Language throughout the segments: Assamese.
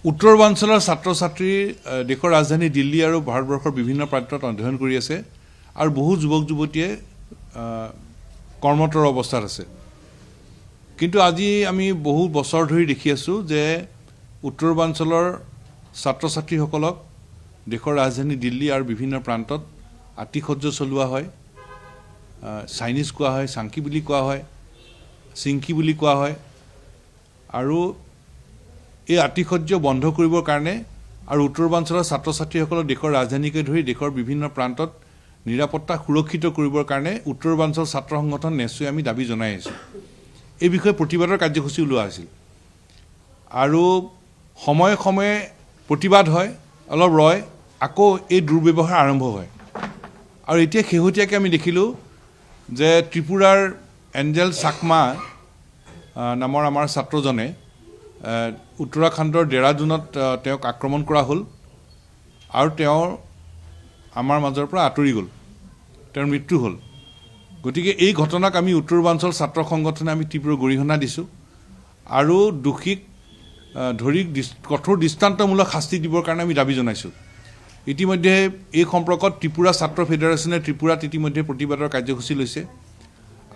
উত্তৰবাঞ্চলৰ ছাত্ৰ ছাত্ৰী দেশৰ ৰাজধানী দিল্লী আৰু ভাৰতবৰ্ষৰ বিভিন্ন প্ৰান্তত অধ্যয়ন কৰি আছে আৰু বহু যুৱক যুৱতীয়ে কৰ্মতৰ অৱস্থাত আছে কিন্তু আজি আমি বহু বছৰ ধৰি দেখি আছো যে উত্তৰবাঞ্চলৰ ছাত্ৰ ছাত্ৰীসকলক দেশৰ ৰাজধানী দিল্লী আৰু বিভিন্ন প্ৰান্তত আতিশয্য চলোৱা হয় চাইনিজ কোৱা হয় চাংকি বুলি কোৱা হয় চিংকি বুলি কোৱা হয় আৰু এই আতিশয্য বন্ধ কৰিবৰ কাৰণে আৰু উত্তৰবাঞ্চলৰ ছাত্ৰ ছাত্ৰীসকলক দেশৰ ৰাজধানীকে ধৰি দেশৰ বিভিন্ন প্ৰান্তত নিৰাপত্তা সুৰক্ষিত কৰিবৰ কাৰণে উত্তৰবাঞ্চল ছাত্ৰ সংগঠন নেছুৱে আমি দাবী জনাই আছো এই বিষয়ে প্ৰতিবাদৰ কাৰ্যসূচী ওলোৱা আছিল আৰু সময়ে সময়ে প্ৰতিবাদ হয় অলপ ৰয় আকৌ এই দুৰ্ব্যৱহাৰ আৰম্ভ হয় আৰু এতিয়া শেহতীয়াকৈ আমি দেখিলোঁ যে ত্ৰিপুৰাৰ এঞ্জেল চাকমা নামৰ আমাৰ ছাত্ৰজনে উত্তৰাখণ্ডৰ ডেৰাডুনত তেওঁক আক্ৰমণ কৰা হ'ল আৰু তেওঁৰ আমাৰ মাজৰ পৰা আঁতৰি গ'ল তেওঁৰ মৃত্যু হ'ল গতিকে এই ঘটনাক আমি উত্তৰবাঞ্চল ছাত্ৰ সংগঠনে আমি তীব্ৰ গৰিহণা দিছোঁ আৰু দোষীক ধৰি কঠোৰ দৃষ্টান্তমূলক শাস্তি দিবৰ কাৰণে আমি দাবী জনাইছোঁ ইতিমধ্যে এই সম্পৰ্কত ত্ৰিপুৰা ছাত্ৰ ফেডাৰেশ্যনে ত্ৰিপুৰাত ইতিমধ্যে প্ৰতিবাদৰ কাৰ্যসূচী লৈছে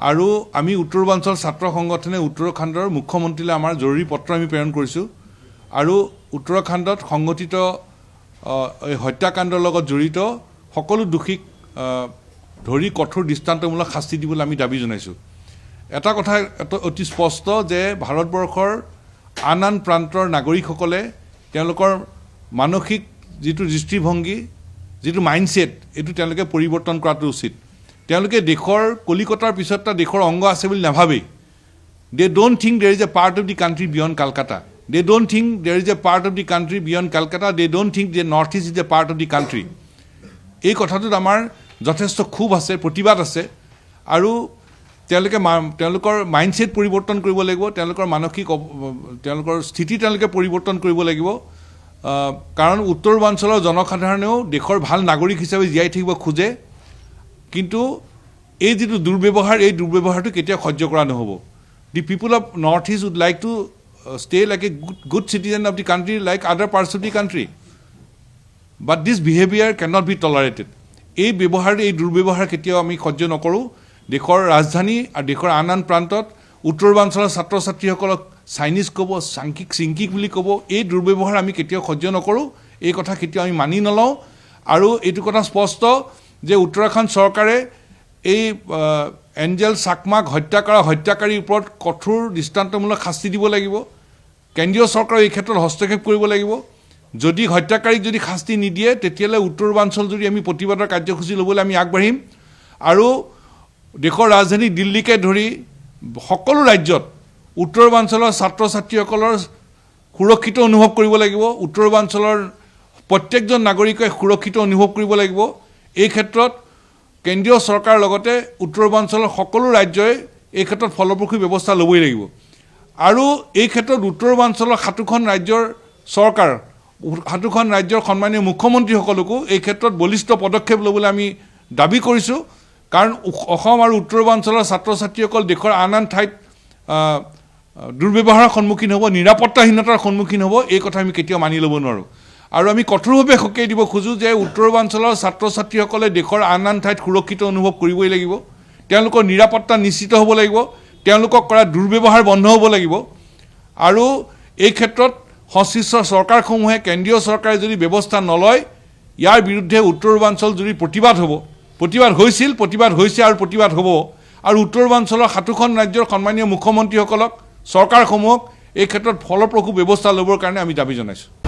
আৰু আমি উত্তৰবাঞ্চল ছাত্ৰ সংগঠনে উত্তৰাখণ্ডৰ মুখ্যমন্ত্ৰীলৈ আমাৰ জৰুৰী পত্ৰ আমি প্ৰেৰণ কৰিছোঁ আৰু উত্তৰাখণ্ডত সংগঠিত এই হত্যাকাণ্ডৰ লগত জড়িত সকলো দোষীক ধৰি কঠোৰ দৃষ্টান্তমূলক শাস্তি দিবলৈ আমি দাবী জনাইছোঁ এটা কথা অতি স্পষ্ট যে ভাৰতবৰ্ষৰ আন আন প্ৰান্তৰ নাগৰিকসকলে তেওঁলোকৰ মানসিক যিটো দৃষ্টিভংগী যিটো মাইণ্ডছেট এইটো তেওঁলোকে পৰিৱৰ্তন কৰাটো উচিত তেওঁলোকে দেশৰ কলিকতাৰ পিছত এটা দেশৰ অংগ আছে বুলি নাভাবেই they don't think there is a part of the country beyond Calcutta they don't think there is a part of the country beyond Calcutta they don't think যে north east is a part of the country এই কথাটোত আমাৰ যথেষ্ট ক্ষোভ আছে প্ৰতিবাদ আছে আৰু তেওঁলোকৰ মাইণ্ডছেট পৰিৱৰ্তন কৰিব লাগিব তেওঁলোকৰ মানসিক তেওঁলোকৰ স্থিতি তেওঁলোকে পৰিৱৰ্তন কৰিব লাগিব কাৰণ উত্তৰবাঞ্চলৰ জনসাধাৰণেও দেশৰ ভাল নাগৰিক হিচাপে জীয়াই থাকিব খোজে কিন্তু এই যিটো দুৰ্ব্যৱহাৰ এই দুৰ্ব্যৱহাৰটো কেতিয়াও সহ্য কৰা নহ'ব the people of north east would like to stay like a good citizen of the country like other parts of the country but this behaviour can not be tolerated এই ব্যৱহাৰ এই দুৰ্ব্যৱহাৰ কেতিয়াও আমি সহ্য নকৰোঁ দেশৰ ৰাজধানী আৰু দেশৰ আন আন প্ৰান্তত উত্তৰবাঞ্চলৰ ছাত্ৰ ছাত্ৰীসকলক চাইনিজ ক'ব চিংকিক বুলি ক'ব এই দুৰ্ব্যৱহাৰ আমি কেতিয়াও সহ্য নকৰোঁ এই কথা কেতিয়াও আমি মানি নলওঁ আৰু এইটো কথা স্পষ্ট যে উত্তৰাখণ্ড চৰকাৰে এই এঞ্জেল চাকমাক হত্যা কৰা হত্যাকাৰীৰ ওপৰত কঠোৰ দৃষ্টান্তমূলক শাস্তি দিব লাগিব কেন্দ্ৰীয় চৰকাৰে এই ক্ষেত্ৰত হস্তক্ষেপ কৰিব লাগিব যদি হত্যাকাৰীক যদি শাস্তি নিদিয়ে তেতিয়াহ'লে উত্তৰবাঞ্চল যদি আমি প্ৰতিবাদৰ কাৰ্যসূচী ল'বলৈ আমি আগবাঢ়িম আৰু দেশৰ ৰাজধানী দিল্লীকে ধৰি সকলো ৰাজ্যত উত্তৰবাঞ্চলৰ ছাত্ৰ ছাত্ৰীসকলৰ সুৰক্ষিত অনুভৱ কৰিব লাগিব উত্তৰবাঞ্চলৰ প্ৰত্যেকজন নাগৰিকে সুৰক্ষিত অনুভৱ কৰিব লাগিব এই ক্ষেত্ৰত কেন্দ্ৰীয় চৰকাৰৰ লগতে উত্তৰবাঞ্চলৰ সকলো ৰাজ্যই এই ক্ষেত্ৰত ফলপ্ৰসূ ব্যৱস্থা ল'বই লাগিব আৰু এই ক্ষেত্ৰত উত্তৰবাঞ্চলৰ 7খন ৰাজ্যৰ চৰকাৰ 7খন ৰাজ্যৰ সন্মানীয় মুখ্যমন্ত্ৰীসকলকো এই ক্ষেত্ৰত বলিষ্ঠ পদক্ষেপ ল'বলৈ আমি দাবী কৰিছোঁ কাৰণ অসম আৰু উত্তৰবাঞ্চলৰ ছাত্ৰ ছাত্ৰীসকল দেশৰ আন আন ঠাইত দুৰ্ব্যৱহাৰৰ সন্মুখীন হ'ব নিৰাপত্তাহীনতাৰ সন্মুখীন হ'ব এই কথা আমি কেতিয়াও মানি ল'ব নোৱাৰোঁ আৰু আমি কঠোৰভাৱে সকীয়াই দিব খোজোঁ যে উত্তৰবাঞ্চলৰ ছাত্ৰ ছাত্ৰীসকলে দেশৰ আন আন ঠাইত সুৰক্ষিত অনুভৱ কৰিবই লাগিব তেওঁলোকৰ নিৰাপত্তা নিশ্চিত হ'ব লাগিব তেওঁলোকক কৰা দুৰ্ব্যৱহাৰ বন্ধ হ'ব লাগিব আৰু এই ক্ষেত্ৰত সংশ্লিষ্ট চৰকাৰসমূহে কেন্দ্ৰীয় চৰকাৰে যদি ব্যৱস্থা নলয় ইয়াৰ বিৰুদ্ধে উত্তৰবাঞ্চল যদি প্ৰতিবাদ হ'ব প্ৰতিবাদ হৈছিল প্ৰতিবাদ হৈছে আৰু প্ৰতিবাদ হ'ব আৰু উত্তৰবাঞ্চলৰ 7খন ৰাজ্যৰ সন্মানীয় মুখ্যমন্ত্ৰীসকলক চৰকাৰসমূহক এই ক্ষেত্ৰত ফলপ্ৰসূ ব্যৱস্থা ল'বৰ কাৰণে আমি দাবী জনাইছোঁ